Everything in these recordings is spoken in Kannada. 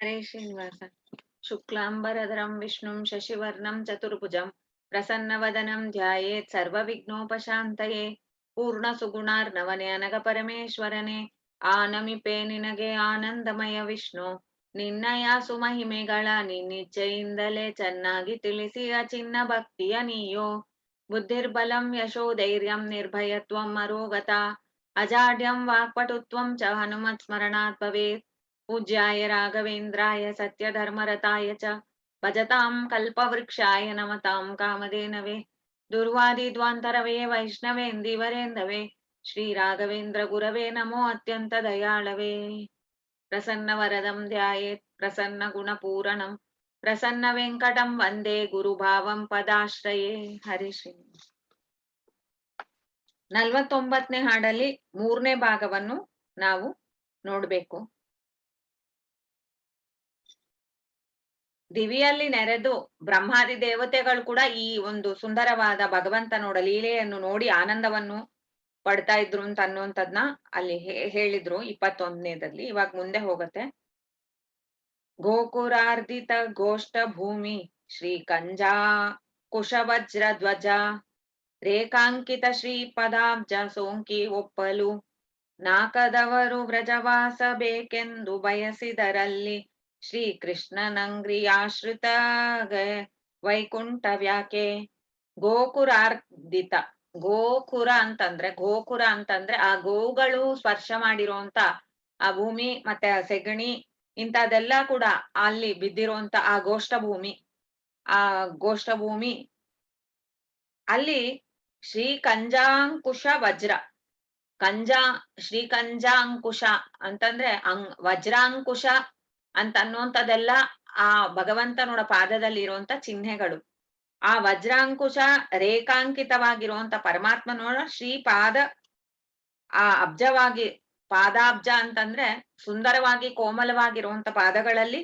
हरे श्रीनिवास। शुक्लांबरधरं विष्णुं शशिवर्णं चतुर्भुजं प्रसन्नवदनं ध्यायेत् सर्वविघ्नोपशान्तये पूर्णसुगुणार्णवने अनघपरमेश्वरने ಆನಮಿಪೆ ನಿನಗೆ ಆನಂದಮಯ ವಿಷ್ಣು ನಿನ್ನಯ ಸುಮಹಿಮೆಗಳ ನಿನ್ನಿಚ್ಛೆಯಿಂದಲೇ ಚೆನ್ನಾಗಿ ತಿಳಿಸಿಯ ಚಿನ್ನ ಭಕ್ತಿಯ ನೀಯೋ ಬುದ್ಧಿರ್ಬಲಂ ಯಶೋಧೈರ್ಯಂ ನಿರ್ಭಯತ್ವಂ ಅರೋಗತ ಅಜಾಡ್ಯಂ ವಾಕ್ಪಟುತ್ವಂ ಚ ಹನುಮತ್ ಸ್ಮರಣಾತ್ ಭವೇತ್ पूज्याय राघवेन्द्राय सत्यधर्मरताय च भजतां कल्पवृक्षाय नमतां कामधेनवे दुर्वादिध्वान्तरवे वैष्णवेन्दिवरेन्दवे श्रीराघवेन्द्र गुरवे नमो अत्यन्त दयाळवे प्रसन्नवरदं ध्यायेत् प्रसन्नगुणपूरणं प्रसन्नवेङ्कटं वन्दे गुरुभावं पदाश्रये हरिश्री 49ನೇ ಹಾಡಲ್ಲಿ 3ನೇ ಭಾಗವನ್ನು ನಾವು ನೋಡಬೇಕು. ದಿವಿಯಲ್ಲಿ ನೆರೆದು ಬ್ರಹ್ಮಾದಿ ದೇವತೆಗಳು ಕೂಡ ಈ ಒಂದು ಸುಂದರವಾದ ಭಗವಂತನೋಡ ಲೀಲೆಯನ್ನು ನೋಡಿ ಆನಂದವನ್ನು ಪಡ್ತಾ ಇದ್ರು ಅಂತ ಅನ್ನುವಂಥದ್ನ ಅಲ್ಲಿ ಹೇಳಿದ್ರು 21ನೇದಲ್ಲಿ. ಇವಾಗ ಮುಂದೆ ಹೋಗತ್ತೆ. ಗೋಕುರಾರ್ಧಿತ ಗೋಷ್ಠ ಭೂಮಿ ಶ್ರೀ ಕಂಜಾ ಕುಶವಜ್ರ ಧ್ವಜ ರೇಖಾಂಕಿತ ಶ್ರೀ ಪದಾಬ್ಜ ಸೋಂಕಿ ಒಪ್ಪಲು ನಾಕದವರು ವ್ರಜವಾಸ ಬೇಕೆಂದು ಬಯಸಿದರಲ್ಲಿ ಶ್ರೀ ಕೃಷ್ಣನಂಗ್ರಿಯಾಶ್ರಿತ ವೈಕುಂಠ ವ್ಯಾಕೆ. ಗೋಕುರಾರ್ಧಿತ, ಗೋಕುರ ಅಂತಂದ್ರೆ ಆ ಗೋವುಗಳು ಸ್ಪರ್ಶ ಮಾಡಿರುವಂತ ಆ ಭೂಮಿ ಮತ್ತೆ ಆ ಸೆಗಣಿ ಇಂಥದೆಲ್ಲ ಕೂಡ ಅಲ್ಲಿ ಬಿದ್ದಿರುವಂತ ಆ ಗೋಷ್ಠ ಭೂಮಿ ಅಲ್ಲಿ ಶ್ರೀ ಕಂಜಾಂಕುಶ ವಜ್ರ ಶ್ರೀ ಕಂಜಾಂಕುಶ ಅಂತಂದ್ರೆ ವಜ್ರಾಂಕುಶ ಅಂತ ಅನ್ನುವಂಥದ್ದೆಲ್ಲ ಆ ಭಗವಂತನೋಡ ಪಾದದಲ್ಲಿ ಇರುವಂತ ಚಿಹ್ನೆಗಳು. ಆ ವಜ್ರಾಂಕುಶ ರೇಖಾಂಕಿತವಾಗಿರುವಂತ ಪರಮಾತ್ಮನೋಡ ಶ್ರೀಪಾದ ಆ ಪಾದಾಬ್ಜ ಅಂತಂದ್ರೆ ಸುಂದರವಾಗಿ ಕೋಮಲವಾಗಿರುವಂತ ಪಾದಗಳಲ್ಲಿ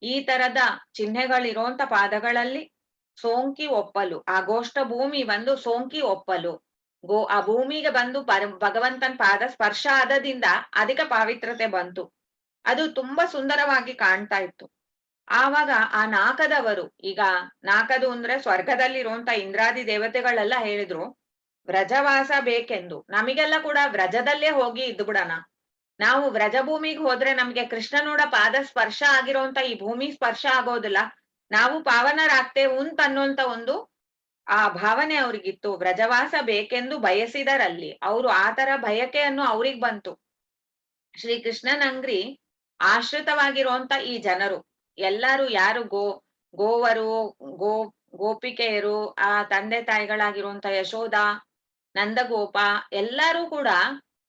ಈ ತರದ ಚಿಹ್ನೆಗಳಿರುವಂತ ಪಾದಗಳಲ್ಲಿ ಸೋಂಕಿ ಒಪ್ಪಲು, ಆ ಗೋಷ್ಠ ಭೂಮಿ ಬಂದು ಸೋಂಕಿ ಒಪ್ಪಲು, ಆ ಭೂಮಿಗೆ ಬಂದು ಭಗವಂತನ ಪಾದ ಸ್ಪರ್ಶ ಆದದಿಂದ ಅಧಿಕ ಪಾವಿತ್ರತೆ ಬಂತು. ಅದು ತುಂಬಾ ಸುಂದರವಾಗಿ ಕಾಣ್ತಾ ಇತ್ತು. ಆವಾಗ ಆ ನಾಕದವರು, ಈಗ ನಾಕದು ಅಂದ್ರೆ ಸ್ವರ್ಗದಲ್ಲಿರುವಂತ ಇಂದ್ರಾದಿ ದೇವತೆಗಳೆಲ್ಲ ಹೇಳಿದ್ರು ವ್ರಜವಾಸ ಬೇಕೆಂದು. ನಮಿಗೆಲ್ಲ ಕೂಡ ವ್ರಜದಲ್ಲೇ ಹೋಗಿ ಇದ್ದು ಬಿಡೋಣ, ನಾವು ವ್ರಜಭೂಮಿಗೆ ಹೋದ್ರೆ ನಮ್ಗೆ ಕೃಷ್ಣನೋಡ ಪಾದ ಸ್ಪರ್ಶ ಆಗಿರೋಂತ ಈ ಭೂಮಿ ಸ್ಪರ್ಶ ಆಗೋದಿಲ್ಲ, ನಾವು ಪಾವನರಾಗ್ತೇವೆ ಅಂತ ಅನ್ನೋಂತ ಒಂದು ಆ ಭಾವನೆ ಅವ್ರಿಗಿತ್ತು. ವ್ರಜವಾಸ ಬೇಕೆಂದು ಬಯಸಿದರಲ್ಲಿ, ಅವರು ಆತರ ಬಯಕೆಯನ್ನು ಅವ್ರಿಗ್ ಬಂತು. ಶ್ರೀ ಕೃಷ್ಣನಂಗ್ರಿ ಆಶ್ರಿತವಾಗಿರುವಂತ ಈ ಜನರು ಎಲ್ಲರೂ ಯಾರು ಗೋವರು ಗೋಪಿಕೆಯರು, ಆ ತಂದೆ ತಾಯಿಗಳಾಗಿರುವಂತ ಯಶೋಧ, ನಂದಗೋಪ ಎಲ್ಲರೂ ಕೂಡ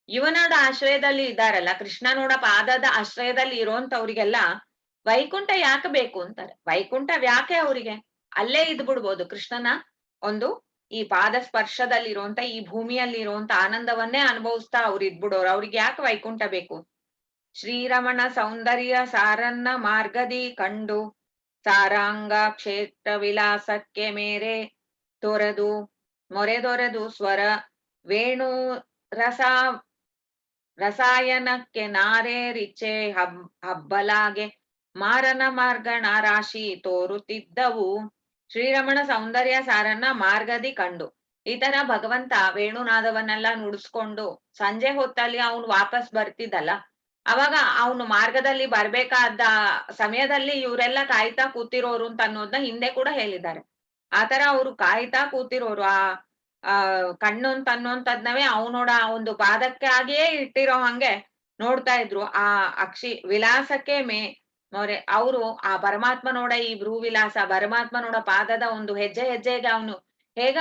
ಇವನೋಡ ಆಶ್ರಯದಲ್ಲಿ ಇದ್ದಾರಲ್ಲ, ಕೃಷ್ಣನೋಡ ಪಾದದ ಆಶ್ರಯದಲ್ಲಿ ಇರುವಂತವ್ರಿಗೆಲ್ಲ ವೈಕುಂಠ ಯಾಕೆ ಬೇಕು ಅಂತಾರೆ. ವೈಕುಂಠ ವ್ಯಾಕೆ ಅವರಿಗೆ ಅಲ್ಲೇ ಇದ್ ಬಿಡ್ಬೋದು, ಕೃಷ್ಣನ ಒಂದು ಈ ಪಾದ ಸ್ಪರ್ಶದಲ್ಲಿ ಇರುವಂತ ಈ ಭೂಮಿಯಲ್ಲಿ ಇರುವಂತ ಆನಂದವನ್ನೇ ಅನುಭವಿಸ್ತಾ ಅವ್ರು ಇದ್ಬಿಡೋರು, ಅವ್ರಿಗೆ ಯಾಕೆ ವೈಕುಂಠ ಬೇಕು. ಶ್ರೀರಮಣ ಸೌಂದರ್ಯ ಸಾರನ್ನ ಮಾರ್ಗದಿ ಕಂಡು ಸಾರಾಂಗ ಕ್ಷೇತ್ರ ವಿಲಾಸಕ್ಕೆ ಮೇರೆ ಮೊರೆದೊರೆದು ಸ್ವರ ವೇಣು ರಸಾಯನಕ್ಕೆ ನಾರೇರಿಚೆ ಹಬ್ಬಲಾಗೆ ಮಾರನ ಮಾರ್ಗಣ ರಾಶಿ ತೋರುತ್ತಿದ್ದವು. ಶ್ರೀರಮಣ ಸೌಂದರ್ಯ ಸಾರನ್ನ ಮಾರ್ಗದಿ ಕಂಡು, ಈ ತರ ಭಗವಂತ ವೇಣುನಾದವನ್ನೆಲ್ಲ ನುಡಿಸ್ಕೊಂಡು ಸಂಜೆ ಹೊತ್ತಲ್ಲಿ ಅವನು ವಾಪಸ್ ಬರ್ತಿದ್ದಲ್ಲ, ಅವಾಗ ಅವನು ಮಾರ್ಗದಲ್ಲಿ ಬರ್ಬೇಕಾದ ಸಮಯದಲ್ಲಿ ಇವರೆಲ್ಲ ಕಾಯ್ತಾ ಕೂತಿರೋರು ಅಂತ ಅನ್ನೋದನ್ನ ಹಿಂದೆ ಕೂಡ ಹೇಳಿದ್ದಾರೆ. ಆತರ ಅವರು ಕಾಯ್ತಾ ಕೂತಿರೋರು, ಆ ಕಣ್ಣು ಅಂತ ಅನ್ನೋಂಥದ್ನವೇ ಅವನೋಡ ಒಂದು ಪಾದಕ್ಕೆ ಆಗಿಯೇ ಇಟ್ಟಿರೋ ಹಂಗೆ ನೋಡ್ತಾ ಇದ್ರು. ಆ ವಿಲಾಸಕ್ಕೆ ಮೊರೆ ಅವರು ಆ ಪರಮಾತ್ಮನೋಡ ಈ ಭ್ರೂ ವಿಲಾಸ, ಪರಮಾತ್ಮನೋಡ ಪಾದದ ಒಂದು ಹೆಜ್ಜೆ ಹೆಜ್ಜೆಗೆ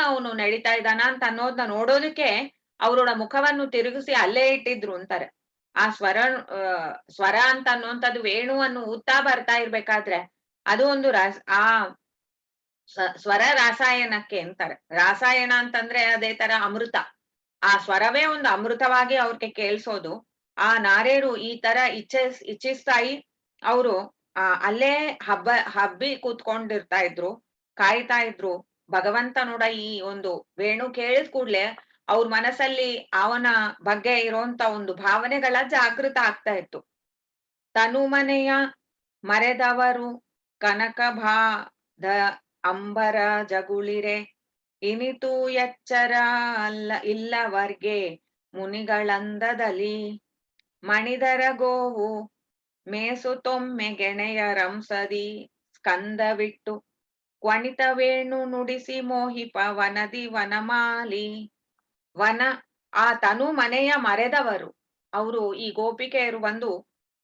ಅವನು ನಡೀತಾ ಇದ್ದಾನ ಅಂತ ಅನ್ನೋದನ್ನ ನೋಡೋದಕ್ಕೆ ಅವರೋಡ ಮುಖವನ್ನು ತಿರುಗಿಸಿ ಅಲ್ಲೇ ಇಟ್ಟಿದ್ರು ಅಂತಾರೆ. ಆ ಸ್ವರ ಅಂತ ಅನ್ನುವಂಥದ್ದು ವೇಣುವನ್ನು ಊದ್ತಾ ಬರ್ತಾ ಇರ್ಬೇಕಾದ್ರೆ ಅದು ಒಂದು ಆ ಸ್ವರ ರಾಸಾಯನಕ್ಕೆ ಅಂತಾರೆ. ರಾಸಾಯನ ಅಂತಂದ್ರೆ ಅದೇ ತರ ಅಮೃತ, ಆ ಸ್ವರವೇ ಒಂದು ಅಮೃತವಾಗಿ ಅವ್ರಿಗೆ ಕೇಳಿಸೋದು. ಆ ನಾರೇರು ಈ ತರ ಇಚ್ಛಿಸ್ತಾಯಿ ಅವರು ಅಲ್ಲೇ ಹಬ್ಬಿ ಕೂತ್ಕೊಂಡಿರ್ತಾ ಇದ್ರು, ಕಾಯ್ತಾ ಇದ್ರು. ಭಗವಂತ ನೋಡ ಈ ಒಂದು ವೇಣು ಕೇಳಿದ ಕೂಡ್ಲೆ ಅವ್ರ ಮನಸ್ಸಲ್ಲಿ ಅವನ ಬಗ್ಗೆ ಇರೋಂತ ಒಂದು ಭಾವನೆಗಳ ಜಾಗೃತ ಆಗ್ತಾ ಇತ್ತು. ತನುಮನೆಯ ಮರೆದವರು ಕನಕಭಾದ ಅಂಬರ ಜಗುಳಿರೆ ಇನಿತು ಎಚ್ಚರ ಇಲ್ಲವರ್ಗೆ ಮುನಿಗಳಂದದಲ್ಲಿ ಮಣಿದರ ಗೋವು ಮೇಸುತೊಮ್ಮೆ ಗೆಣೆಯ ರಂಸದಿ ಸ್ಕಂದವಿಟ್ಟು ಕ್ವಣಿತವೇಣು ನುಡಿಸಿ ಮೋಹಿಪ ವನದಿ ವನಮಾಲಿ. ವನ ಆ ತನು ಮನೆಯ ಮರೆದವರು, ಅವರು ಈ ಗೋಪಿಕೆಯರು ಬಂದು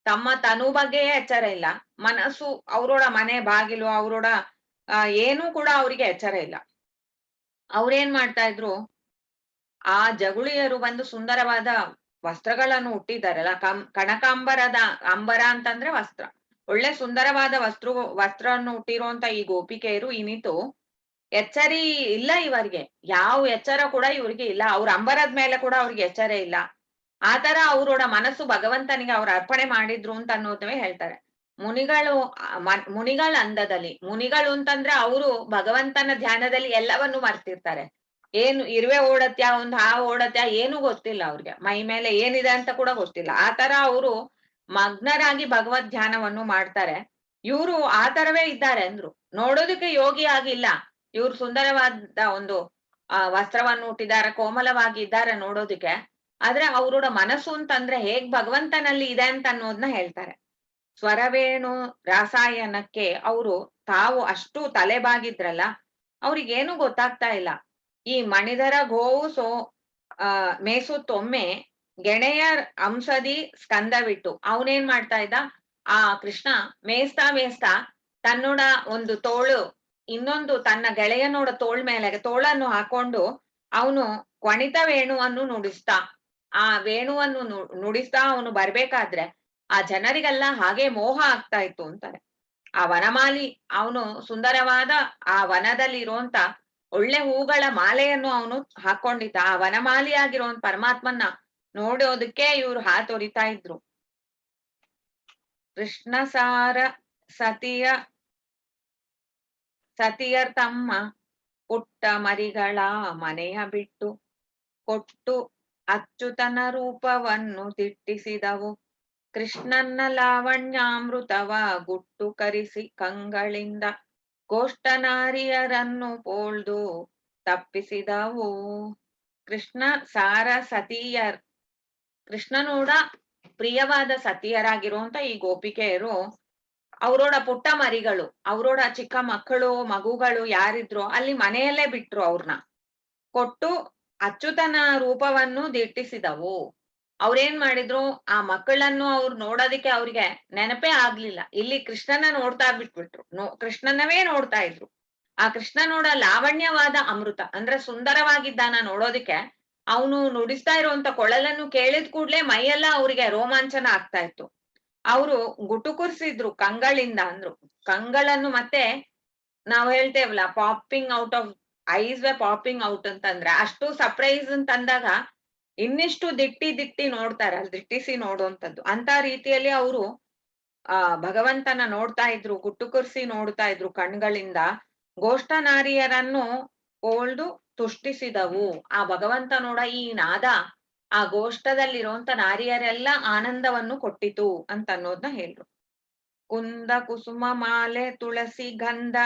ತಮ್ಮ ತನು ಬಗ್ಗೆಯೇ ಎಚ್ಚರ ಇಲ್ಲ, ಮನಸ್ಸು ಅವರೋಡ ಮನೆ ಬಾಗಿಲು ಅವರೋಡ ಏನೂ ಕೂಡ ಅವರಿಗೆ ಎಚ್ಚರ ಇಲ್ಲ. ಅವ್ರೇನ್ ಮಾಡ್ತಾ ಇದ್ರು, ಆ ಜಗುಳಿಯರು ಬಂದು ಸುಂದರವಾದ ವಸ್ತ್ರಗಳನ್ನು ಹುಟ್ಟಿದಾರಲ್ಲ, ಕನಕಾಂಬರದ ಅಂಬರ ಅಂತಂದ್ರೆ ವಸ್ತ್ರ, ಒಳ್ಳೆ ಸುಂದರವಾದ ವಸ್ತ್ರವನ್ನು ಹುಟ್ಟಿರುವಂತ ಈ ಗೋಪಿಕೆಯರು ಇನಿತು ಎಚ್ಚರಿ ಇಲ್ಲ ಇವರಿಗೆ, ಯಾವ ಎಚ್ಚರ ಕೂಡ ಇವ್ರಿಗೆ ಇಲ್ಲ, ಅವ್ರ ಅಂಬರದ ಮೇಲೆ ಕೂಡ ಅವ್ರಿಗೆ ಎಚ್ಚರ ಇಲ್ಲ. ಆತರ ಅವರೋಡ ಮನಸ್ಸು ಭಗವಂತನಿಗೆ ಅವ್ರು ಅರ್ಪಣೆ ಮಾಡಿದ್ರು ಅಂತ ಅನ್ನೋದವೇ ಹೇಳ್ತಾರೆ. ಮುನಿಗಳ ಅಂದದಲ್ಲಿ, ಮುನಿಗಳು ಅಂತಂದ್ರೆ ಅವರು ಭಗವಂತನ ಧ್ಯಾನದಲ್ಲಿ ಎಲ್ಲವನ್ನೂ ಮರ್ತಿರ್ತಾರೆ. ಏನು ಇರುವೆ ಓಡತ್ಯ ಒಂದು ಹಾವು ಓಡತ್ಯ ಏನು ಗೊತ್ತಿಲ್ಲ ಅವ್ರಿಗೆ, ಮೈ ಮೇಲೆ ಏನಿದೆ ಅಂತ ಕೂಡ ಗೊತ್ತಿಲ್ಲ. ಆತರ ಅವರು ಮಗ್ನರಾಗಿ ಭಗವದ್ ಧ್ಯಾನವನ್ನು ಮಾಡ್ತಾರೆ. ಇವರು ಆ ತರವೇ ಇದ್ದಾರೆ ಅಂದ್ರು. ನೋಡೋದಕ್ಕೆ ಯೋಗಿ ಆಗಿಲ್ಲ, ಇವ್ರು ಸುಂದರವಾದ ಒಂದು ವಸ್ತ್ರವನ್ನು ಹುಟ್ಟಿದ್ದಾರೆ, ಕೋಮಲವಾಗಿ ಇದ್ದಾರೆ ನೋಡೋದಕ್ಕೆ. ಆದ್ರೆ ಅವರೋಡ ಮನಸ್ಸು ಅಂತಂದ್ರೆ ಹೇಗ್ ಭಗವಂತನಲ್ಲಿ ಇದೆ ಅಂತ ಅನ್ನೋದನ್ನ ಹೇಳ್ತಾರೆ. ಸ್ವರವೇಣು ರಾಸಾಯನಕ್ಕೆ ಅವರು ತಾವು ಅಷ್ಟು ತಲೆಬಾಗಿದ್ರಲ್ಲ, ಅವ್ರಿಗೇನು ಗೊತ್ತಾಗ್ತಾ ಇಲ್ಲ. ಈ ಮಣಿಧರ ಗೋವು ಮೇಸುತ್ತೊಮ್ಮೆ ಗೆಣೆಯ ಅಂಶದಿ ಸ್ಕಂದವಿಟ್ಟು, ಅವನೇನ್ ಮಾಡ್ತಾ ಇದ್ದ, ಆ ಕೃಷ್ಣ ಮೇಯಿಸ್ತಾ ತನ್ನೋಡ ಒಂದು ತೋಳು ಇನ್ನೊಂದು ತನ್ನ ಗೆಳೆಯನೋಡ ತೋಳನ್ನು ಹಾಕೊಂಡು ಅವನು ಕ್ವಣಿತ ವೇಣುವನ್ನು ನುಡಿಸ್ತಾ, ಆ ವೇಣುವನ್ನು ನುಡಿಸ್ತಾ ಅವನು ಬರ್ಬೇಕಾದ್ರೆ ಆ ಜನರಿಗೆಲ್ಲ ಹಾಗೆ ಮೋಹ ಆಗ್ತಾ ಇತ್ತು ಅಂತಾರೆ. ಆ ವನಮಾಲಿ ಅವನು ಸುಂದರವಾದ ಆ ವನದಲ್ಲಿ ಇರುವಂತ ಒಳ್ಳೆ ಹೂಗಳ ಮಾಲೆಯನ್ನು ಅವನು ಹಾಕೊಂಡಿದ್ದ. ಆ ವನಮಾಲಿ ಆಗಿರುವಂತ ಪರಮಾತ್ಮನ್ನ ನೋಡೋದಕ್ಕೆ ಇವ್ರು ಹಾತೊರಿತಾ ಇದ್ರು. ಕೃಷ್ಣ ಸಾರ ಸತಿಯರ್ ತಮ್ಮ ಪುಟ್ಟ ಮರಿಗಳ ಮನೆಯ ಬಿಟ್ಟು ಕೊಟ್ಟು ಅಚ್ಯುತನ ರೂಪವನ್ನು ದಿಟ್ಟಿಸಿದವು. ಕೃಷ್ಣನ್ನ ಲಾವಣ್ಯಾಮೃತವ ಗುಟ್ಟು ಕರಿಸಿ ಕಂಗಳಿಂದ ಗೋಷ್ಠನಾರಿಯರನ್ನು ಪೋಳ್ದು ತಪ್ಪಿಸಿದವು. ಕೃಷ್ಣ ಸಾರ ಸತಿಯರ್, ಕೃಷ್ಣನೋಡ ಪ್ರಿಯವಾದ ಸತಿಯರಾಗಿರುವಂತ ಈ ಗೋಪಿಕೆಯರು ಅವರೋಡ ಪುಟ್ಟ ಮರಿಗಳು, ಅವರೋಡ ಚಿಕ್ಕ ಮಗುಗಳು ಯಾರಿದ್ರು ಅಲ್ಲಿ ಮನೆಯಲ್ಲೇ ಬಿಟ್ರು. ಅವ್ರನ್ನ ಕೊಟ್ಟು ಅಚ್ಯುತನ ರೂಪವನ್ನು ದಿಟ್ಟಿಸಿದವು. ಅವ್ರೇನ್ ಮಾಡಿದ್ರು, ಆ ಮಕ್ಕಳನ್ನು ಅವ್ರು ನೋಡೋದಿಕ್ಕೆ ಅವ್ರಿಗೆ ನೆನಪೇ ಆಗ್ಲಿಲ್ಲ. ಇಲ್ಲಿ ಕೃಷ್ಣನ ನೋಡ್ತಾ ಬಿಟ್ಬಿಟ್ರು, ಕೃಷ್ಣನವೇ ನೋಡ್ತಾ ಇದ್ರು. ಆ ಕೃಷ್ಣನೋಡ ಲಾವಣ್ಯವಾದ ಅಮೃತ ಅಂದ್ರೆ ಸುಂದರವಾಗಿದ್ದಾನ ನೋಡೋದಿಕ್ಕೆ. ಅವನು ನುಡಿಸ್ತಾ ಇರುವಂತ ಕೊಳಲನ್ನು ಕೇಳಿದ ಕೂಡ್ಲೆ ಮೈಯೆಲ್ಲ ಅವ್ರಿಗೆ ರೋಮಾಂಚನ ಆಗ್ತಾ ಇತ್ತು. ಅವರು ಗುಟುಕುರ್ಸಿದ್ರು ಕಂಗಳಿಂದ ಅಂದ್ರು. ಕಂಗಳನ್ನು ಮತ್ತೆ ನಾವ್ ಹೇಳ್ತೇವಲ್ಲ, popping out of ice way popping out ಅಂತಂದ್ರೆ ಅಷ್ಟು ಸರ್ಪ್ರೈಸ್ ಅಂತಂದಾಗ ಇನ್ನಿಷ್ಟು ದಿಟ್ಟಿ ನೋಡ್ತಾರೆ, ಅಲ್ಲಿ ದಿಟ್ಟಿಸಿ ನೋಡುವಂಥದ್ದು. ಅಂತ ರೀತಿಯಲ್ಲಿ ಅವರು ಭಗವಂತನ ನೋಡ್ತಾ ಇದ್ರು, ಗುಟ್ಟುಕುರ್ಸಿ ನೋಡ್ತಾ ಇದ್ರು ಕಣ್ಗಳಿಂದ. ಗೋಷ್ಠ ನಾರಿಯರನ್ನು ಓಳ್ದು ತುಷ್ಟಿಸಿದವು. ಆ ಭಗವಂತ ನೋಡ ಈ ನಾದ ಆ ಗೋಷ್ಠದಲ್ಲಿರುವಂತ ನಾರಿಯರೆಲ್ಲ ಆನಂದವನ್ನು ಕೊಟ್ಟಿತು ಅಂತ ಅನ್ನೋದನ್ನ ಹೇಳ್ರು. ಕುಂದ ಕುಸುಮ ಮಾಲೆ ತುಳಸಿ ಗಂಧ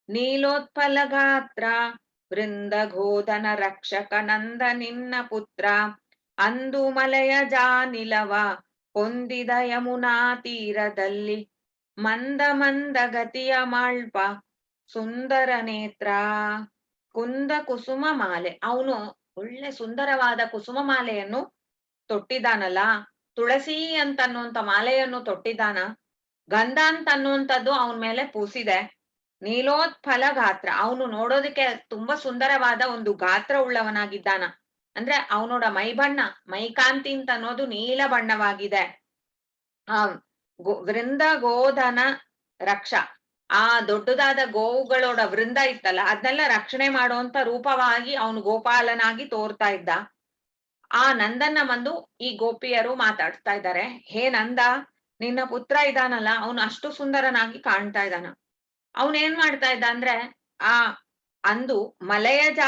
ನೀಲೋತ್ಪಲ ಗಾತ್ರ ವೃಂದ ಗೋಧನ ರಕ್ಷಕ ನಂದ ನಿನ್ನ ಪುತ್ರ ಅಂದು ಮಲೆಯ ಜಾನಿಲವ ಹೊಂದಿದ ಯಮುನಾ ತೀರದಲ್ಲಿ ಮಂದ ಗತಿಯ ಮಾಳ್ಪ ಸುಂದರ ನೇತ್ರ. ಕುಂದ ಕುಸುಮ ಮಾಲೆ, ಅವನು ಒಳ್ಳೆ ಸುಂದರವಾದ ಕುಸುಮ ಮಾಲೆಯನ್ನು ತೊಟ್ಟಿದ್ದಾನಲ್ಲ, ತುಳಸಿ ಅಂತನ್ನುವಂತ ಮಾಲೆಯನ್ನು ತೊಟ್ಟಿದ್ದಾನ, ಗಂಧ ಅಂತ ಅನ್ನುವಂಥದ್ದು ಅವನ ಮೇಲೆ ಪೂಸಿದೆ. ನೀಲೋತ್ಫಲ ಗಾತ್ರ, ಅವನು ನೋಡೋದಕ್ಕೆ ತುಂಬಾ ಸುಂದರವಾದ ಒಂದು ಗಾತ್ರ ಉಳ್ಳವನಾಗಿದ್ದಾನ. ಅಂದ್ರೆ ಅವನೋಡ ಮೈಕಾಂತಿ ಅಂತ ಅನ್ನೋದು ನೀಲ ಬಣ್ಣವಾಗಿದೆ. ಆ ವೃಂದ ಗೋಧನ ರಕ್ಷ, ಆ ದೊಡ್ಡದಾದ ಗೋವುಗಳೋಡ ವೃಂದ ಇತ್ತಲ್ಲ ಅದನ್ನೆಲ್ಲ ರಕ್ಷಣೆ ಮಾಡುವಂತ ರೂಪವಾಗಿ ಅವನು ಗೋಪಾಲನಾಗಿ ತೋರ್ತಾ ಇದ್ದ. ಆ ನಂದನ್ನ ಬಂದು ಈ ಗೋಪಿಯರು ಮಾತಾಡ್ತಾ ಇದ್ದಾರೆ. ಹೇ ನಂದ, ನಿನ್ನ ಪುತ್ರ ಇದಾನಲ್ಲ, ಅವನು ಅಷ್ಟು ಸುಂದರನಾಗಿ ಕಾಣ್ತಾ ಇದ್ದಾನ. ಅವನೇನ್ ಮಾಡ್ತಾ ಇದ್ದ ಅಂದ್ರೆ, ಆ ಅಂದು ಮಲಯಜ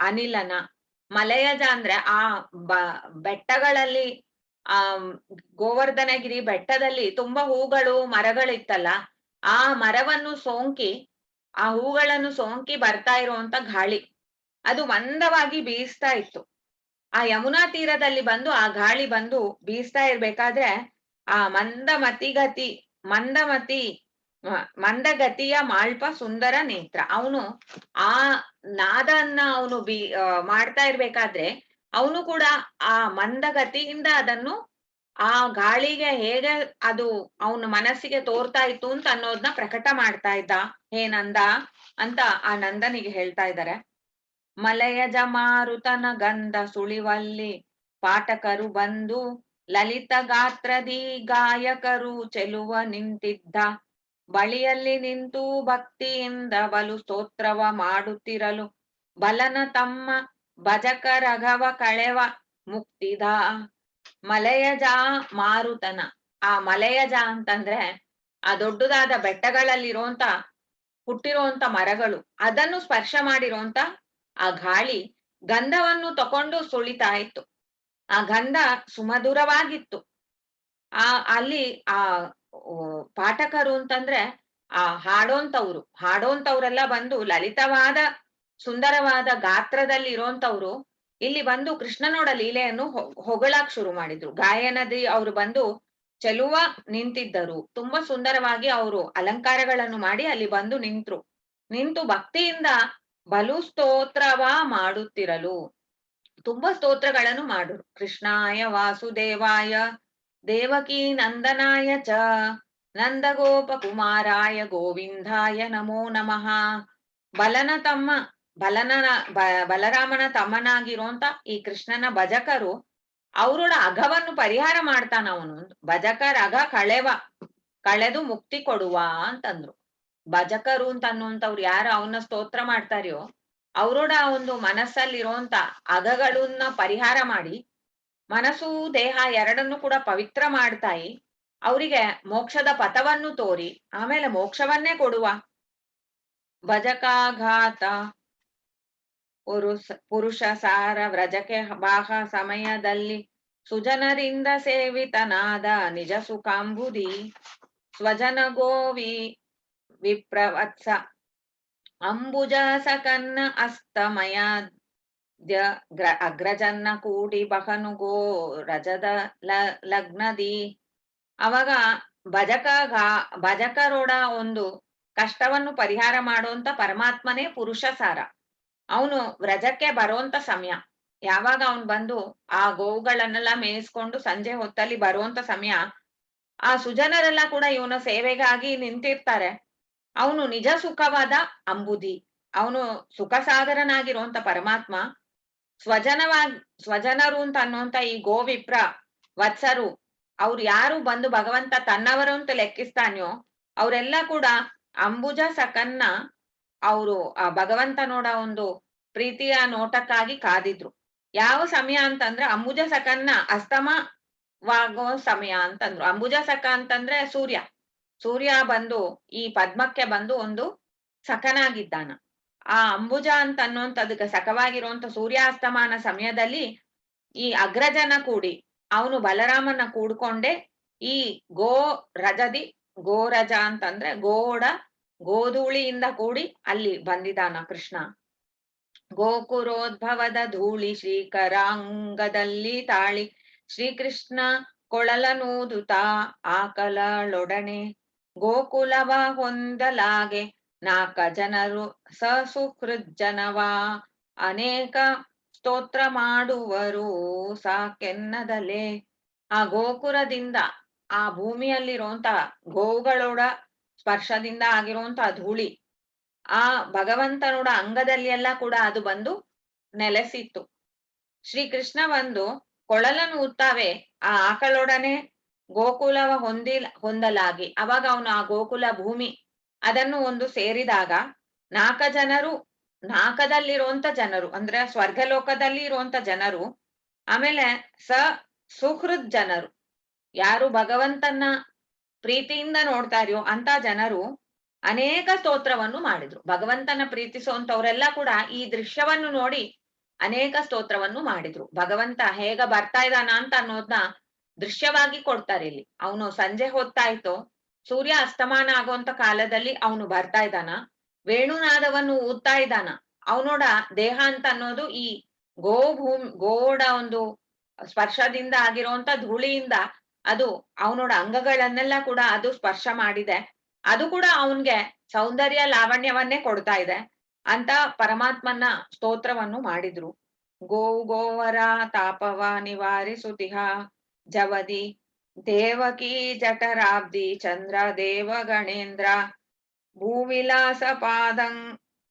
ಅನಿಲನ, ಮಲಯಜ ಅಂದ್ರೆ ಆ ಬೆಟ್ಟಗಳಲ್ಲಿ ಆ ಗೋವರ್ಧನಗಿರಿ ಬೆಟ್ಟದಲ್ಲಿ ತುಂಬಾ ಹೂಗಳು ಮರಗಳಿತ್ತಲ್ಲ, ಆ ಮರವನ್ನು ಸೋಂಕಿ, ಆ ಹೂಗಳನ್ನು ಸೋಂಕಿ ಬರ್ತಾ ಇರುವಂತ ಗಾಳಿ ಅದು ಮಂದವಾಗಿ ಬೀಸ್ತಾ ಇತ್ತು. ಆ ಯಮುನಾ ತೀರದಲ್ಲಿ ಬಂದು ಆ ಗಾಳಿ ಬಂದು ಬೀಸ್ತಾ ಇರ್ಬೇಕಾದ್ರೆ ಆ ಮಂದಮತಿ ಮಂದಗತಿಯ ಮಾಳ್ಪ ಸುಂದರ ನೇತ್ರ, ಅವನು ಆ ನಾದನ್ನ ಅವನು ಮಾಡ್ತಾ ಇರ್ಬೇಕಾದ್ರೆ ಅವನು ಕೂಡ ಆ ಮಂದಗತಿಯಿಂದ ಅದನ್ನು ಆ ಗಾಳಿಗೆ ಹೇಗೆ ಅದು ಅವನ ಮನಸ್ಸಿಗೆ ತೋರ್ತಾ ಇತ್ತು ಅಂತ ಅನ್ನೋದನ್ನ ಪ್ರಕಟ ಮಾಡ್ತಾ ಇದ್ದ. ಹೇ ನಂದ ಅಂತ ಆ ನಂದನಿಗೆ ಹೇಳ್ತಾ ಇದ್ದಾರೆ. ಮಲಯಜ ಮಾರುತನ ಗಂಧ ಸುಳಿವಲ್ಲಿ ಪಾಠಕರು ಬಂದು ಲಲಿತ ಗಾತ್ರದಿ ಗಾಯಕರು ಚೆಲುವ ನಿಂತಿದ್ದ ಬಳಿಯಲ್ಲಿ ನಿಂತು ಭಕ್ತಿಯಿಂದ ಬಲು ಸ್ತೋತ್ರವ ಮಾಡುತ್ತಿರಲು ಬಲನ ತಮ್ಮ ಭಜಕ ರಘವ ಕಳೆವ ಮುಕ್ತಿದ. ಮಲಯಜ ಮಾರುತನ, ಆ ಮಲಯಜ ಅಂತಂದ್ರೆ ಆ ದೊಡ್ಡದಾದ ಬೆಟ್ಟಗಳಲ್ಲಿರುವಂತ ಹುಟ್ಟಿರುವಂತ ಮರಗಳು, ಅದನ್ನು ಸ್ಪರ್ಶ ಮಾಡಿರುವಂತ ಆ ಗಾಳಿ ಗಂಧವನ್ನು ತಕೊಂಡು ಸುಳಿತಾ ಇತ್ತು. ಆ ಗಂಧ ಸುಮಧುರವಾಗಿತ್ತು. ಆ ಅಲ್ಲಿ ಆ ಪಾಠಕರು ಅಂತಂದ್ರೆ ಆ ಹಾಡೋಂತವ್ರೆಲ್ಲ ಬಂದು ಲಲಿತವಾದ ಸುಂದರವಾದ ಗಾತ್ರದಲ್ಲಿ ಇರೋಂತವ್ರು ಇಲ್ಲಿ ಬಂದು ಕೃಷ್ಣನೋಡ ಲೀಲೆಯನ್ನು ಹೊಗಳಾಕ್ ಶುರು ಮಾಡಿದ್ರು. ಗಾಯನದಿ ಅವರು ಬಂದು ಚೆಲುವ ನಿಂತಿದ್ದರು. ತುಂಬಾ ಸುಂದರವಾಗಿ ಅವರು ಅಲಂಕಾರಗಳನ್ನು ಮಾಡಿ ಅಲ್ಲಿ ಬಂದು ನಿಂತು ಭಕ್ತಿಯಿಂದ ಬಲು ಸ್ತೋತ್ರವ ಮಾಡುತ್ತಿರಲು ತುಂಬಾ ಸ್ತೋತ್ರಗಳನ್ನು ಮಾಡುರು. ಕೃಷ್ಣಾಯ ವಾಸುದೇವಾಯ ದೇವಕೀ ನಂದನಾಯ ಚ ನಂದಗೋಪ ಕುಮಾರಾಯ ಗೋವಿಂದಾಯ ನಮೋ ನಮಃ. ಬಲರಾಮನ ತಮ್ಮನಾಗಿರೋಂತ ಈ ಕೃಷ್ಣನ ಭಜಕರು ಅವರೋಡ ಅಘವನ್ನು ಪರಿಹಾರ ಮಾಡ್ತಾನ ಅವನು. ಭಜಕರ ಅಘ ಕಳೆದು ಮುಕ್ತಿ ಕೊಡುವ ಅಂತಂದ್ರು. ಭಜಕರು ಅಂತ ಅನ್ನುವಂಥವ್ರು ಯಾರು ಅವನ್ನ ಸ್ತೋತ್ರ ಮಾಡ್ತಾರೆಯೋ ಅವರೋಡ ಒಂದು ಮನಸ್ಸಲ್ಲಿರುವಂತ ಅಗಗಳನ್ನ ಪರಿಹಾರ ಮಾಡಿ ಮನಸ್ಸು ದೇಹ ಎರಡನ್ನು ಕೂಡ ಪವಿತ್ರ ಮಾಡ್ತಾಯಿ ಅವರಿಗೆ ಮೋಕ್ಷದ ಪಥವನ್ನು ತೋರಿ ಆಮೇಲೆ ಮೋಕ್ಷವನ್ನೇ ಕೊಡುವ. ಭಜಕಾಘಾತ ಪುರುಷ ಸಾರ ವ್ರಜಕೆ ಬಾಹ ಸಮಯದಲ್ಲಿ ಸುಜನರಿಂದ ಸೇವಿತನಾದ ನಿಜ ಸುಖಾಂಬುದಿ ಸ್ವಜನ ಗೋವಿ ವಿಪ್ರವತ್ಸ ಅಂಬುಜ ಸಕನ್ನ ಅಸ್ತಮಯ ಅಗ್ರಜನ್ನ ಕೂಡಿ ಬಹನು ಗೋ ರಜದ ಲಗ್ನದಿ. ಅವಾಗ ಭಜಕರೋಡ ಒಂದು ಕಷ್ಟವನ್ನು ಪರಿಹಾರ ಮಾಡುವಂತ ಪರಮಾತ್ಮನೇ ಪುರುಷ ಸಾರ. ಅವನು ವ್ರಜಕ್ಕೆ ಬರುವಂತ ಸಮಯ ಯಾವಾಗ ಅವನು ಬಂದು ಆ ಗೋವುಗಳನ್ನೆಲ್ಲ ಮೇಯಿಸ್ಕೊಂಡು ಸಂಜೆ ಹೊತ್ತಲ್ಲಿ ಬರುವಂತ ಸಮಯ ಆ ಸುಜನರೆಲ್ಲ ಕೂಡ ಇವನ ಸೇವೆಗಾಗಿ ನಿಂತಿರ್ತಾರೆ. ಅವನು ನಿಜ ಸುಖವಾದ ಅಂಬುದಿ, ಅವನು ಸುಖ ಸಾಗರನಾಗಿರುವಂತ ಪರಮಾತ್ಮ ಸ್ವಜನರು ಅಂತ ಅನ್ನುವಂತ ಈ ಗೋವಿಪ್ರ ವತ್ಸರು ಅವ್ರು ಯಾರು ಬಂದು ಭಗವಂತ ತನ್ನವರು ಅಂತ ಲೆಕ್ಕಿಸ್ತಾನ್ಯೋ ಅವರೆಲ್ಲ ಕೂಡ ಅಂಬುಜ ಸಕನ್ನ ಅವರು ಆ ಭಗವಂತನೋಡ ಒಂದು ಪ್ರೀತಿಯ ನೋಟಕ್ಕಾಗಿ ಕಾದಿದ್ರು. ಯಾವ ಸಮಯ ಅಂತಂದ್ರೆ ಅಂಬುಜ ಸಕನ್ನ ಅಸ್ತಮವಾಗೋ ಸಮಯ ಅಂತಂದ್ರು. ಅಂಬುಜ ಸಕ ಅಂತಂದ್ರೆ ಸೂರ್ಯ ಬಂದು ಈ ಪದ್ಮಕ್ಕೆ ಬಂದು ಒಂದು ಸಖನಾಗಿದ್ದಾನ. ಆ ಅಂಬುಜ ಅಂತ ಅನ್ನುವಂಥದಕ್ಕೆ ಸಖವಾಗಿರುವಂತ ಸೂರ್ಯಾಸ್ತಮಾನ ಸಮಯದಲ್ಲಿ ಈ ಅಗ್ರಜನ ಕೂಡಿ ಅವನು ಬಲರಾಮನ ಕೂಡ್ಕೊಂಡೆ ಈ ಗೋರಜ ಅಂತಂದ್ರೆ ಗೋಧೂಳಿಯಿಂದ ಕೂಡಿ ಅಲ್ಲಿ ಬಂದಿದ್ದಾನ ಕೃಷ್ಣ. ಗೋಕುರೋದ್ಭವದ ಧೂಳಿ ಶ್ರೀಕರಾಂಗದಲ್ಲಿ ತಾಳಿ ಶ್ರೀಕೃಷ್ಣ ಕೊಳಲನೂದುತ್ತಾ ಆಕಲಳೊಡನೆ ಗೋಕುಲವ ಹೊಂದಲಾಗೆ ನಾಕ ಜನರು ಸಸುಹೃಜ್ಜನವ ಅನೇಕ ಸ್ತೋತ್ರ ಮಾಡುವರು ಸಾಕೆನ್ನದಲೆ. ಆ ಗೋಕುರದಿಂದ ಆ ಭೂಮಿಯಲ್ಲಿರುವಂತ ಗೋವುಗಳೋಡ ಸ್ಪರ್ಶದಿಂದ ಆಗಿರುವಂತ ಧೂಳಿ ಆ ಭಗವಂತನೋಡ ಅಂಗದಲ್ಲಿ ಎಲ್ಲ ಕೂಡ ಅದು ಬಂದು ನೆಲೆಸಿತ್ತು. ಶ್ರೀಕೃಷ್ಣ ಬಂದು ಕೊಳಲನ್ನು ಊದ್ತಾವೆ ಆ ಆಕಳೊಡನೆ ಗೋಕುಲವ ಹೊಂದಲಾಗಿ. ಅವಾಗ ಅವನು ಆ ಗೋಕುಲ ಭೂಮಿ ಅದನ್ನು ಒಂದು ಸೇರಿದಾಗ ನಾಕದಲ್ಲಿರುವಂತ ಜನರು ಅಂದ್ರೆ ಸ್ವರ್ಗಲೋಕದಲ್ಲಿ ಇರುವಂತ ಜನರು, ಆಮೇಲೆ ಸುಹೃದ್ ಜನರು ಯಾರು ಭಗವಂತನ ಪ್ರೀತಿಯಿಂದ ನೋಡ್ತಾರ್ಯೋ ಅಂತ ಜನರು ಅನೇಕ ಸ್ತೋತ್ರವನ್ನು ಮಾಡಿದ್ರು. ಭಗವಂತನ ಪ್ರೀತಿಸುವಂತವ್ರೆಲ್ಲ ಕೂಡ ಈ ದೃಶ್ಯವನ್ನು ನೋಡಿ ಅನೇಕ ಸ್ತೋತ್ರವನ್ನು ಮಾಡಿದ್ರು. ಭಗವಂತ ಹೇಗ ಬರ್ತಾ ಇದ್ದಾನ ಅಂತ ಅನ್ನೋದನ್ನ ದೃಶ್ಯವಾಗಿ ಕೊಡ್ತಾರೆ ಇಲ್ಲಿ. ಅವನು ಸಂಜೆ ಹೊತ್ತಾಯ್ತು, ಸೂರ್ಯ ಅಸ್ತಮಾನ ಆಗುವಂತ ಕಾಲದಲ್ಲಿ ಅವನು ಬರ್ತಾ ಇದ್ದಾನ, ವೇಣುನಾದವನ್ನು ಊದ್ತಾ ಇದ್ದಾನ. ಅವನೋಡ ದೇಹ ಅಂತ ಅನ್ನೋದು ಈ ಗೋಡ ಒಂದು ಸ್ಪರ್ಶದಿಂದ ಆಗಿರುವಂತ ಧೂಳಿಯಿಂದ ಅದು ಅವನೋಡ ಅಂಗಗಳನ್ನೆಲ್ಲ ಕೂಡ ಅದು ಸ್ಪರ್ಶ ಮಾಡಿದೆ. ಅದು ಕೂಡ ಅವನ್ಗೆ ಸೌಂದರ್ಯ ಲಾವಣ್ಯವನ್ನೇ ಕೊಡ್ತಾ ಇದೆ ಅಂತ ಪರಮಾತ್ಮನ ಸ್ತೋತ್ರವನ್ನು ಮಾಡಿದ್ರು. ಗೋವರ ತಾಪವ ನಿವಾರಿಸುತಿಹ ಜವದಿ ದೇವಕಿ ಜಠರಾಬ್ದಿ ಚಂದ್ರ ದೇವ ಗಣೇಂದ್ರ ಭೂವಿಲಾಸ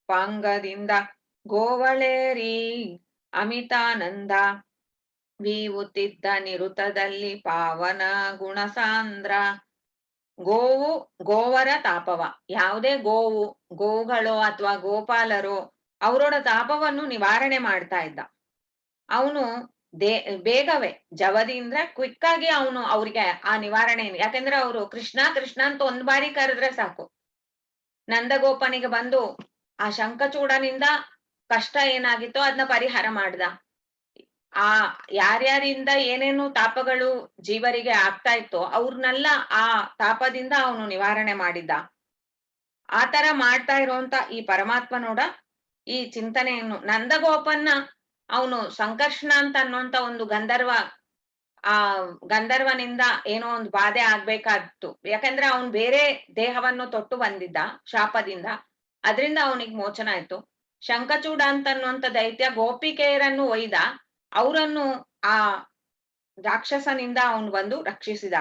ಪಾಂಗದಿಂದ ಗೋವಳೇರಿ ಅಮಿತಾನಂದ ವೀವುತ್ತಿದ್ದ ನಿರುತದಲ್ಲಿ ಪಾವನ ಗುಣಸಾಂದ್ರ. ಗೋವು ಗೋವರ ತಾಪವ, ಯಾವುದೇ ಗೋವುಗಳು ಅಥವಾ ಗೋಪಾಲರು ಅವರೋಡ ತಾಪವನ್ನು ನಿವಾರಣೆ ಮಾಡ್ತಾ ಇದ್ದ. ಅವನು ಬೇಗವೇ ಜವದಿ ಅಂದ್ರೆ ಕ್ವಿಕ್ ಆಗಿ ಅವನು ಅವ್ರಿಗೆ ಆ ನಿವಾರಣೆ, ಯಾಕಂದ್ರೆ ಅವರು ಕೃಷ್ಣ ಕೃಷ್ಣ ಅಂತ ಒಂದ್ ಬಾರಿ ಕರೆದ್ರೆ ಸಾಕು, ನಂದಗೋಪನಿಗೆ ಬಂದು ಆ ಶಂಖಚೂಡನಿಂದ ಕಷ್ಟ ಏನಾಗಿತ್ತೋ ಅದನ್ನ ಪರಿಹಾರ ಮಾಡ್ದ. ಆ ಯಾರ್ಯಾರಿಂದ ಏನೇನು ತಾಪಗಳು ಜೀವರಿಗೆ ಆಗ್ತಾ ಇತ್ತೋ ಅವ್ರನ್ನೆಲ್ಲ ಆ ತಾಪದಿಂದ ಅವನು ನಿವಾರಣೆ ಮಾಡಿದ್ದ. ಆತರ ಮಾಡ್ತಾ ಇರುವಂತ ಈ ಪರಮಾತ್ಮನೋಡ ಈ ಚಿಂತನೆಯನ್ನು ನಂದಗೋಪನ್ನ ಅವನು ಸಂಕರ್ಷಣ ಅಂತ ಅನ್ನುವಂತ ಒಂದು ಆ ಗಂಧರ್ವನಿಂದ ಏನೋ ಒಂದು ಬಾಧೆ ಆಗ್ಬೇಕಾದ್ದು, ಯಾಕಂದ್ರೆ ಅವನು ಬೇರೆ ದೇಹವನ್ನು ತೊಟ್ಟು ಬಂದಿದ್ದ ಶಾಪದಿಂದ, ಅದರಿಂದ ಅವನಿಗೆ ಮೋಚನ ಆಯ್ತು. ಶಂಖಚೂಡ ಅಂತ ಅನ್ನುವಂತ ದೈತ್ಯ ಗೋಪಿಕೆಯರನ್ನು ಒಯ್ದ, ಅವರನ್ನು ಆ ರಾಕ್ಷಸನಿಂದ ಅವನು ಬಂದು ರಕ್ಷಿಸಿದ.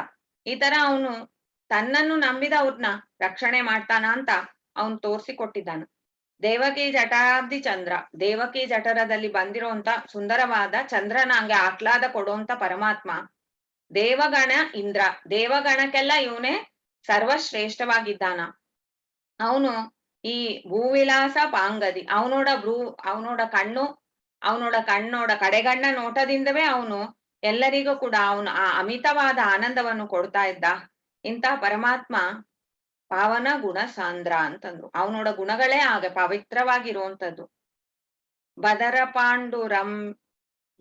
ಈ ತರ ಅವನು ತನ್ನನ್ನು ನಂಬಿದವ್ರನ್ನ ರಕ್ಷಣೆ ಮಾಡ್ತಾನ ಅಂತ ಅವನು ತೋರಿಸಿಕೊಟ್ಟಿದ್ದಾನ. ದೇವಕಿ ಜಟಾಬ್ದಿ ಚಂದ್ರ, ದೇವಕಿ ಜಠರದಲ್ಲಿ ಬಂದಿರುವಂತ ಸುಂದರವಾದ ಚಂದ್ರನ ಹಂಗೆ ಆಹ್ಲಾದ ಕೊಡುವಂತ ಪರಮಾತ್ಮ. ದೇವಗಣ ಇಂದ್ರ, ದೇವಗಣಕ್ಕೆಲ್ಲ ಇವನೇ ಸರ್ವಶ್ರೇಷ್ಠವಾಗಿದ್ದಾನ. ಅವನು ಈ ಭೂವಿಲಾಸ ಪಾಂಗದಿ, ಅವನೋಡ ಕಣ್ಣೋಡ ಕಡೆಗಣ್ಣ ನೋಟದಿಂದವೇ ಅವನು ಎಲ್ಲರಿಗೂ ಕೂಡ ಅವನು ಆ ಅಮಿತವಾದ ಆನಂದವನ್ನು ಕೊಡ್ತಾ ಇದ್ದ. ಇಂಥ ಪರಮಾತ್ಮ ಪಾವನ ಗುಣ ಸಾಂದ್ರ ಅಂತಂದ್ರು. ಅವನೋಡ ಗುಣಗಳೇ ಆಗ ಪವಿತ್ರವಾಗಿರುವಂತದ್ದು. ಬದರ ಪಾಂಡುರಂ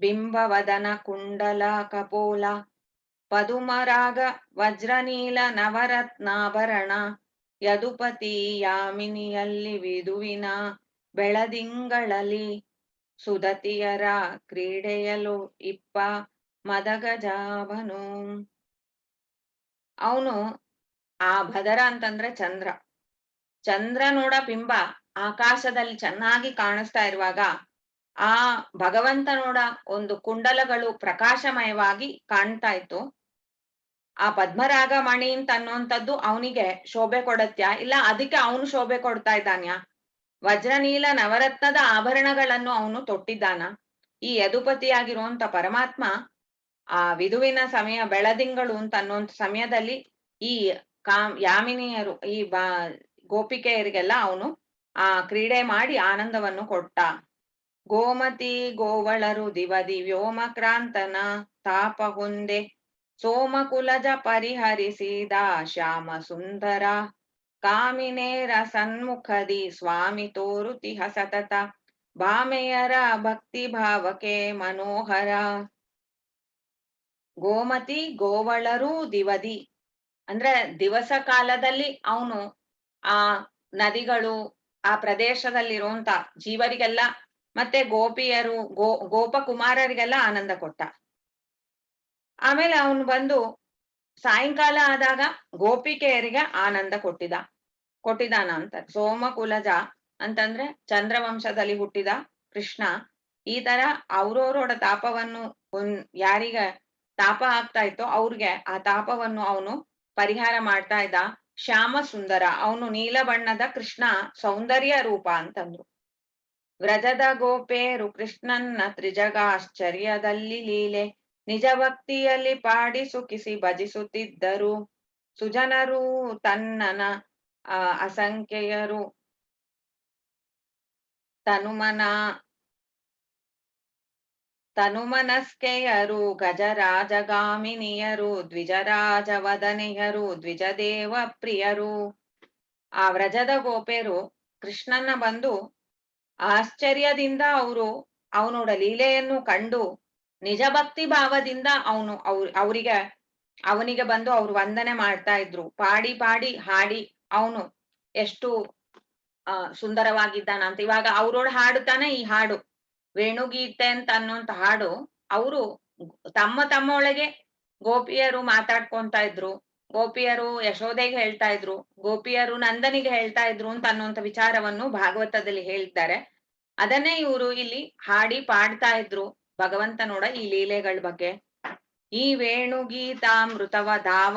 ಬಿಂಬವದನ ಕುಂಡಲ ಕಪೋಲ ಪದುಮರಾಗ ವಜ್ರನೀಲ ನವರತ್ನಾಭರಣ ಯದುಪತಿ ಯಾಮಿನಿಯಲ್ಲಿ ವಿದುವಿನ ಬೆಳದಿಂಗಳಲಿ ಸುದತಿಯರ ಕ್ರೀಡೆಯಲು ಇಪ್ಪ ಮದಗಜಾಭನು. ಅವನು ಆ ಭದರ ಅಂತಂದ್ರೆ ಚಂದ್ರ, ಚಂದ್ರನೋಡ ಬಿಂಬ ಆಕಾಶದಲ್ಲಿ ಚೆನ್ನಾಗಿ ಕಾಣಿಸ್ತಾ ಇರುವಾಗ ಆ ಭಗವಂತನೋಡ ಒಂದು ಕುಂಡಲಗಳು ಪ್ರಕಾಶಮಯವಾಗಿ ಕಾಣ್ತಾ ಇತ್ತು. ಆ ಪದ್ಮರಾಗ ಮಣಿ ಅಂತ ಅನ್ನುವಂಥದ್ದು ಅವನಿಗೆ ಶೋಭೆ ಕೊಡತ್ಯ, ಇಲ್ಲ ಅದಕ್ಕೆ ಅವನು ಶೋಭೆ ಕೊಡ್ತಾ ಇದ್ದಾನ್ಯ? ವಜ್ರನೀಲ ನವರತ್ನದ ಆಭರಣಗಳನ್ನು ಅವನು ತೊಟ್ಟಿದ್ದಾನ. ಈ ಯದುಪತಿಯಾಗಿರುವಂತ ಪರಮಾತ್ಮ ಆ ವಿದುವಿನ ಸಮಯ ಬೆಳದಿಂಗಳು ಅಂತ ಅನ್ನುವಂಥ ಸಮಯದಲ್ಲಿ ಈ ಯಾಮಿನಿಯರು ಈ ಗೋಪಿಕೆಯರಿಗೆಲ್ಲ ಅವನು ಆ ಕ್ರೀಡೆ ಮಾಡಿ ಆನಂದವನ್ನು ಕೊಟ್ಟ. ಗೋಮತಿ ಗೋವಳರು ದಿವದಿ ವ್ಯೋಮಕ್ರಾಂತನ ತಾಪ ಹೊಂದೆ ಸೋಮಕುಲಜ ಪರಿಹರಿಸಿದ ಶ್ಯಾಮ ಸುಂದರ ಕಾಮಿನೇರ ಸನ್ಮುಖದಿ ಸ್ವಾಮಿ ತೋರುತಿಹ ಸತತ ಭಾಮೆಯರ ಭಕ್ತಿ ಭಾವಕ್ಕೆ ಮನೋಹರ. ಗೋಮತಿ ಗೋವಳರು ದಿವದಿ ಅಂದ್ರೆ ದಿವಸ ಕಾಲದಲ್ಲಿ ಅವನು ಆ ನದಿಗಳು ಆ ಪ್ರದೇಶದಲ್ಲಿರುವಂತ ಜೀವರಿಗೆಲ್ಲ ಮತ್ತೆ ಗೋಪಿಯರು ಗೋಪಕುಮಾರರಿಗೆಲ್ಲ ಆನಂದ ಕೊಟ್ಟ. ಆಮೇಲೆ ಅವನು ಬಂದು ಸಾಯಂಕಾಲ ಆದಾಗ ಗೋಪಿಕೆಯರಿಗೆ ಆನಂದ ಕೊಟ್ಟಿದಾನ ಅಂತ. ಸೋಮಕುಲಜ ಅಂತಂದ್ರೆ ಚಂದ್ರವಂಶದಲ್ಲಿ ಹುಟ್ಟಿದ ಕೃಷ್ಣ. ಈ ತರ ಅವ್ರವ್ರೋಡ ತಾಪವನ್ನು ಯಾರಿಗ ತಾಪ ಆಗ್ತಾ ಇತ್ತೋ ಅವ್ರಿಗೆ ಆ ತಾಪವನ್ನು ಅವನು ಪರಿಹಾರ ಮಾಡ್ತಾ ಇದ್ದ. ಶ್ಯಾಮ ಸುಂದರ, ಅವನು ನೀಲ ಬಣ್ಣದ ಕೃಷ್ಣ ಸೌಂದರ್ಯ ರೂಪ ಅಂತಂದ್ರು. ವ್ರಜದ ಗೋಪೇರು ಕೃಷ್ಣನ್ನ ತ್ರಿಜಗಾಶ್ಚರ್ಯದಲ್ಲಿ ಲೀಲೆ ನಿಜ ಭಕ್ತಿಯಲ್ಲಿ ಪಾಡಿ ಸುಖಿಸಿ ಭಜಿಸುತ್ತಿದ್ದರು. ಸುಜನರು ತನ್ನನ ಅಸಂಖ್ಯೆಯರು ತನುಮನಸ್ಕೆಯರು ಗಜರಾಜಗಾಮಿನಿಯರು ದ್ವಿಜರಾಜವದನೆಯರು ದ್ವಿಜದೇವ ಪ್ರಿಯರು. ಆ ವ್ರಜದ ಗೋಪೇರು ಕೃಷ್ಣನ ಬಂದು ಆಶ್ಚರ್ಯದಿಂದ ಅವನೋಡ ಲೀಲೆಯನ್ನು ಕಂಡು ನಿಜ ಭಕ್ತಿ ಭಾವದಿಂದ ಅವರಿಗೆ ಅವನಿಗೆ ಬಂದು ಅವ್ರು ವಂದನೆ ಮಾಡ್ತಾ ಇದ್ರು. ಪಾಡಿ ಪಾಡಿ ಹಾಡಿ ಅವನು ಎಷ್ಟು ಸುಂದರವಾಗಿದ್ದಾನಂತ. ಇವಾಗ ಅವ್ರೋಡ್ ಹಾಡುತ್ತಾನೆ ಈ ಹಾಡು ವೇಣುಗೀತೆ ಅಂತ ಅನ್ನುವಂತ ಹಾಡು. ಅವರು ತಮ್ಮ ತಮ್ಮ ಒಳಗೆ ಗೋಪಿಯರು ಮಾತಾಡ್ಕೊಂತ ಇದ್ರು. ಗೋಪಿಯರು ಯಶೋದೆಗೆ ಹೇಳ್ತಾ ಇದ್ರು, ಗೋಪಿಯರು ನಂದನಿಗೆ ಹೇಳ್ತಾ ಇದ್ರು ಅಂತ ಅನ್ನುವಂತ ವಿಚಾರವನ್ನು ಭಾಗವತದಲ್ಲಿ ಹೇಳಿದ್ದಾರೆ. ಅದನ್ನೇ ಇವರು ಇಲ್ಲಿ ಹಾಡಿ ಪಾಡ್ತಾ ಇದ್ರು ಭಗವಂತನೋಡ ಈ ಲೀಲೆಗಳ ಬಗ್ಗೆ. ಈ ವೇಣುಗೀತಾಮೃತವ ದಾವ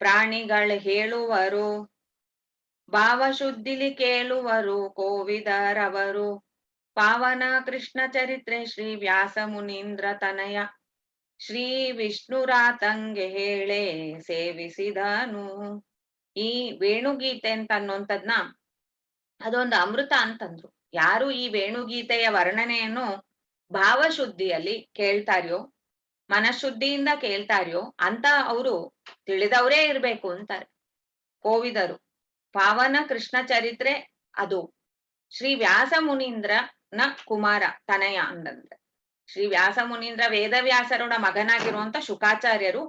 ಪ್ರಾಣಿಗಳು ಹೇಳುವರು, ಭಾವಶುದ್ಧಿಲಿ ಕೇಳುವರು ಕೋವಿದರವರು. ಪಾವನ ಕೃಷ್ಣ ಚರಿತ್ರೆ ಶ್ರೀ ವ್ಯಾಸ ಮುನೀಂದ್ರ ತನಯ, ಶ್ರೀ ವಿಷ್ಣುರಾತಂಗೆ ಹೇಳೆ ಸೇವಿಸಿದನು. ಈ ವೇಣುಗೀತೆ ಅಂತ ಅನ್ನುವಂಥದ್ನ ಅದೊಂದು ಅಮೃತ ಅಂತಂದ್ರು. ಯಾರು ಈ ವೇಣುಗೀತೆಯ ವರ್ಣನೆಯನ್ನು ಭಾವಶುದ್ಧಿಯಲ್ಲಿ ಕೇಳ್ತಾರ್ಯೋ, ಮನಶುದ್ಧಿಯಿಂದ ಕೇಳ್ತಾರ್ಯೋ ಅಂತ ಅವರು ತಿಳಿದವರೇ ಇರ್ಬೇಕು ಅಂತಾರೆ ಕೋವಿದರು. ಪಾವನ ಕೃಷ್ಣ ಚರಿತ್ರೆ ಅದು ಶ್ರೀ ವ್ಯಾಸ ಮುನೀಂದ್ರನ ಕುಮಾರ ತನಯ ಅಂತಂದ್ರೆ, ಶ್ರೀ ವ್ಯಾಸ ಮುನೀಂದ್ರ ವೇದವ್ಯಾಸರೋಡ ಮಗನಾಗಿರುವಂತ ಶುಕಾಚಾರ್ಯರು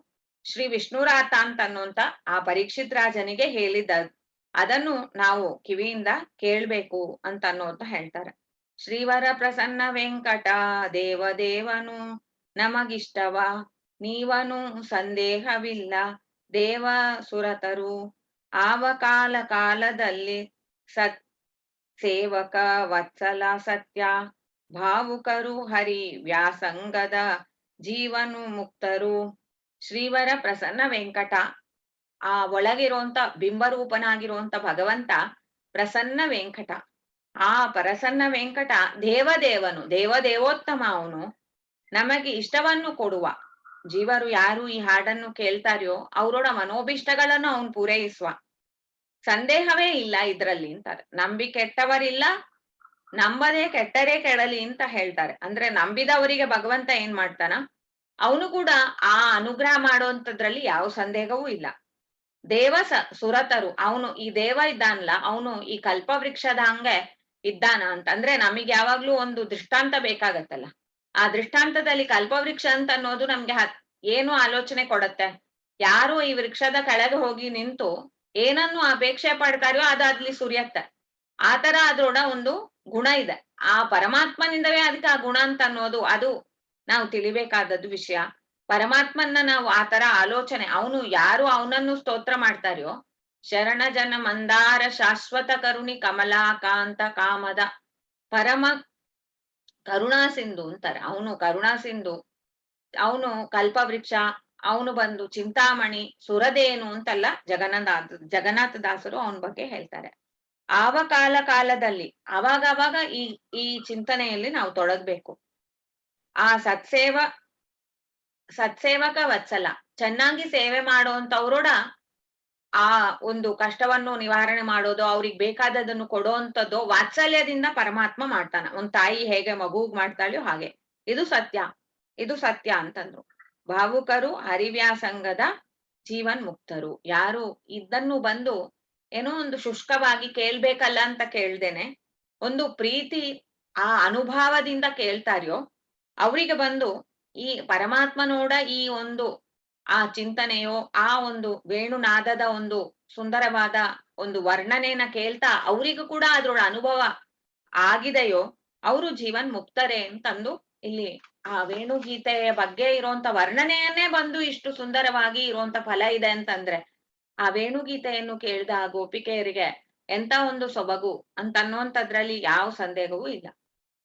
ಶ್ರೀ ವಿಷ್ಣುರಾತ ಅಂತ ಅನ್ನುವಂತ ಆ ಪರೀಕ್ಷಿತ್ ರಾಜನಿಗೆ ಹೇಳಿದ್ದ, ಅದನ್ನು ನಾವು ಕಿವಿಯಿಂದ ಕೇಳ್ಬೇಕು ಅಂತ ಅನ್ನೋದು ಹೇಳ್ತಾರೆ. ಶ್ರೀವರ ಪ್ರಸನ್ನ ವೆಂಕಟ ದೇವದೇವನು ನಮಗಿಷ್ಟವ ನೀವನು ಸಂದೇಹವಿಲ್ಲ. ದೇವ ಸುರತರು ಆವ ಕಾಲ ಕಾಲದಲ್ಲಿ ಸತ್ ಸೇವಕ ವತ್ಸಲ ಸತ್ಯ ಭಾವುಕರು ಹರಿ ವ್ಯಾಸಂಗದ ಜೀವನು ಮುಕ್ತರು. ಶ್ರೀವರ ಪ್ರಸನ್ನ ವೆಂಕಟ, ಆ ಒಳಗಿರುವಂತ ಬಿಂಬರೂಪನಾಗಿರುವಂತ ಭಗವಂತ ಪ್ರಸನ್ನ ವೆಂಕಟ. ಆ ಪ್ರಸನ್ನ ವೆಂಕಟ ದೇವದೇವನು, ದೇವದೇವೋತ್ತಮ ಅವನು, ನಮಗೆ ಇಷ್ಟವನ್ನು ಕೊಡುವ. ಜೀವರು ಯಾರು ಈ ಹಾಡನ್ನು ಕೇಳ್ತಾರ್ಯೋ ಅವರೋಡ ಮನೋಭಿಷ್ಟಗಳನ್ನು ಅವನು ಪೂರೈಸುವ, ಸಂದೇಹವೇ ಇಲ್ಲ ಇದ್ರಲ್ಲಿ ಅಂತಾರೆ. ನಂಬಿ ಕೆಟ್ಟವರಿಲ್ಲ, ನಂಬದೇ ಕೆಟ್ಟರೇ ಕೆಡಲಿ ಅಂತ ಹೇಳ್ತಾರೆ. ಅಂದ್ರೆ ನಂಬಿದವರಿಗೆ ಭಗವಂತ ಏನ್ ಮಾಡ್ತಾನ, ಅವನು ಕೂಡ ಆ ಅನುಗ್ರಹ ಮಾಡುವಂತದ್ರಲ್ಲಿ ಯಾವ ಸಂದೇಹವೂ ಇಲ್ಲ. ದೇವ ಸುರತರು, ಅವನು ಈ ದೇವ ಇದ್ದಾನಲ್ಲ, ಅವನು ಈ ಕಲ್ಪವೃಕ್ಷದ ಹಂಗೆ ಇದ್ದಾನ ಅಂತ. ಅಂದ್ರೆ ನಮಗೆ ಯಾವಾಗ್ಲೂ ಒಂದು ದೃಷ್ಟಾಂತ ಬೇಕಾಗತ್ತಲ್ಲ, ಆ ದೃಷ್ಟಾಂತದಲ್ಲಿ ಕಲ್ಪವೃಕ್ಷ ಅಂತ ಅನ್ನೋದು ನಮ್ಗೆ ಏನು ಆಲೋಚನೆ ಕೊಡತ್ತೆ. ಯಾರು ಈ ವೃಕ್ಷದ ಕೆಳಗೆ ಹೋಗಿ ನಿಂತು ಏನನ್ನು ಅಪೇಕ್ಷೆ ಪಡ್ತಾರೋ ಅದು ಅಲ್ಲಿ ಸುರಿಯತ್ತೆ. ಆತರ ಅದ್ರೊಡ ಒಂದು ಗುಣ ಇದೆ. ಆ ಪರಮಾತ್ಮನಿಂದವೇ ಅದಕ್ಕೆ ಆ ಗುಣ ಅಂತ ಅನ್ನೋದು, ಅದು ನಾವು ತಿಳಿಬೇಕಾದದ್ದು ವಿಷಯ. ಪರಮಾತ್ಮನ್ನ ನಾವು ಆತರ ಆಲೋಚನೆ, ಅವನು ಯಾರು ಅವನನ್ನು ಸ್ತೋತ್ರ ಮಾಡ್ತಾರ್ಯೋ, ಶರಣ ಜನ ಮಂದಾರ ಶಾಶ್ವತ ಕರುಣಿ ಕಮಲಾಕಾಂತ ಕಾಮದ ಪರಮ ಕರುಣಾ ಸಿಂಧು ಅಂತಾರೆ. ಅವನು ಕರುಣಾ ಸಿಂಧು, ಅವನು ಕಲ್ಪವೃಕ್ಷ, ಅವನು ಬಂದು ಚಿಂತಾಮಣಿ ಸುರದೇನು ಅಂತೆಲ್ಲ ಜಗನ್ನಾಥ ದಾಸರು ಅವನ ಬಗ್ಗೆ ಹೇಳ್ತಾರೆ. ಆವ ಕಾಲ ಕಾಲದಲ್ಲಿ ಅವಾಗ ಈ ಚಿಂತನೆಯಲ್ಲಿ ನಾವು ತೊಡಗ್ಬೇಕು. ಆ ಸತ್ಸೇವಕ ವತ್ಸಲ, ಚೆನ್ನಾಗಿ ಸೇವೆ ಮಾಡುವಂತವ್ರೋಡ ಆ ಒಂದು ಕಷ್ಟವನ್ನು ನಿವಾರಣೆ ಮಾಡೋದು, ಅವ್ರಿಗೆ ಬೇಕಾದದನ್ನು ಕೊಡುವಂಥದ್ದು ವಾತ್ಸಲ್ಯದಿಂದ ಪರಮಾತ್ಮ ಮಾಡ್ತಾನ. ಒಂದ್ ತಾಯಿ ಹೇಗೆ ಮಗುಗ್ ಮಾಡ್ತಾಳೋ ಹಾಗೆ. ಇದು ಸತ್ಯ, ಇದು ಸತ್ಯ ಅಂತಂದ್ರು. ಭಾವುಕರು ಹರಿವ್ಯಾಸಂಗದ ಜೀವನ್ ಮುಕ್ತರು, ಯಾರು ಇದನ್ನು ಬಂದು ಏನೋ ಒಂದು ಶುಷ್ಕವಾಗಿ ಕೇಳ್ಬೇಕಲ್ಲ ಅಂತ ಕೇಳ್ದೇನೆ ಒಂದು ಪ್ರೀತಿ ಆ ಅನುಭವದಿಂದ ಕೇಳ್ತಾರ್ಯೋ, ಅವರಿಗೆ ಬಂದು ಈ ಪರಮಾತ್ಮನೋಡ ಈ ಒಂದು ಆ ಚಿಂತನೆಯೋ, ಆ ಒಂದು ವೇಣುನಾದದ ಒಂದು ಸುಂದರವಾದ ಒಂದು ವರ್ಣನೆಯನ್ನ ಕೇಳ್ತಾ ಅವರಿಗೂ ಕೂಡ ಅದ್ರೊಳ ಅನುಭವ ಆಗಿದೆಯೋ, ಅವರು ಜೀವನ್ ಮುಕ್ತರೆ ಅಂತಂದು ಇಲ್ಲಿ ಆ ವೇಣುಗೀತೆಯ ಬಗ್ಗೆ ಇರುವಂತ ವರ್ಣನೆಯನ್ನೇ ಬಂದು ಇಷ್ಟು ಸುಂದರವಾಗಿ ಇರುವಂತ ಫಲ ಇದೆ ಅಂತಂದ್ರೆ, ಆ ವೇಣುಗೀತೆಯನ್ನು ಕೇಳಿದ ಆ ಗೋಪಿಕೆಯರಿಗೆ ಎಂತ ಒಂದು ಸೊಬಗು ಅಂತ ಅನ್ನುವಂಥದ್ರಲ್ಲಿ ಯಾವ ಸಂದೇಹವೂ ಇಲ್ಲ.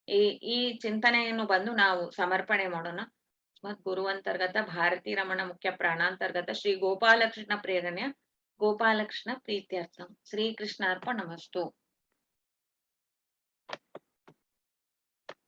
ಈ ಈ ಚಿಂತನೆಯನ್ನು ಬಂದು ನಾವು ಸಮರ್ಪಣೆ ಮಾಡೋಣ. ಗುರುವಂತರ್ಗತ ಭಾರತೀ ರಮಣ ಮುಖ್ಯ ಪ್ರಾಣಾಂತರ್ಗತ ಶ್ರೀ ಗೋಪಾಲಕೃಷ್ಣ ಪ್ರೇರಣೆಯ ಗೋಪಾಲಕೃಷ್ಣ ಪ್ರೀತ್ಯರ್ಥಂ. ಶ್ರೀಕೃಷ್ಣಾರ್ಪಣಮಸ್ತು.